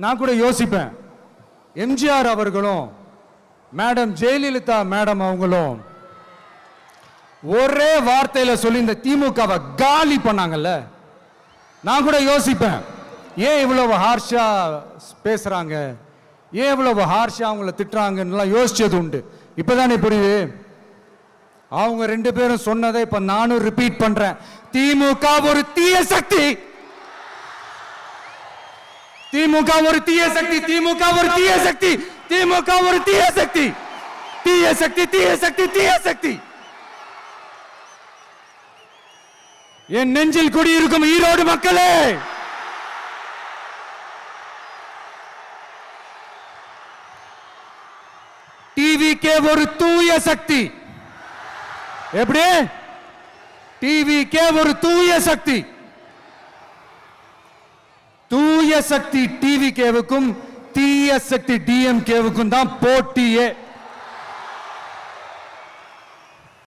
நான் கூட யோசிப்பேன், எம்ஜிஆர் அவர்களும் மேடம் ஜெயலலிதா மேடம் அவங்களும் ஒரே வார்த்தையில சொல்லி இந்த திமுகவை காலி பண்ணாங்கல்ல. நான் கூட யோசிப்பேன், ஏன் இவ்வளவு ஹார்ஷா பேசுறாங்க, ஏன் இவ்வளவு ஹார்ஷா அவங்கள திட்டுறாங்கன்னு யோசிச்சது உண்டு. இப்பதானே புரியுது. அவங்க ரெண்டு பேரும் சொன்னதை இப்ப நானும் ரிப்பீட் பண்றேன். திமுக ஒரு தீய சக்தி, திமுக ஒரு தீய சக்தி, திமுக ஒரு தீய சக்தி, திமுக ஒரு தீய சக்தி, தீய சக்தி, தீய சக்தி, தீய சக்தி. என் நெஞ்சில் குடியிருக்கும் ஈரோடு மக்களே, டிவிகே ஒரு தூய சக்தி. எப்படி? டிவிகே ஒரு தூய சக்தி. தூய சக்தி டிவிகேவுக்கும் தீய சக்தி டிஎம்கேவுக்கும் தான் போட்டியே.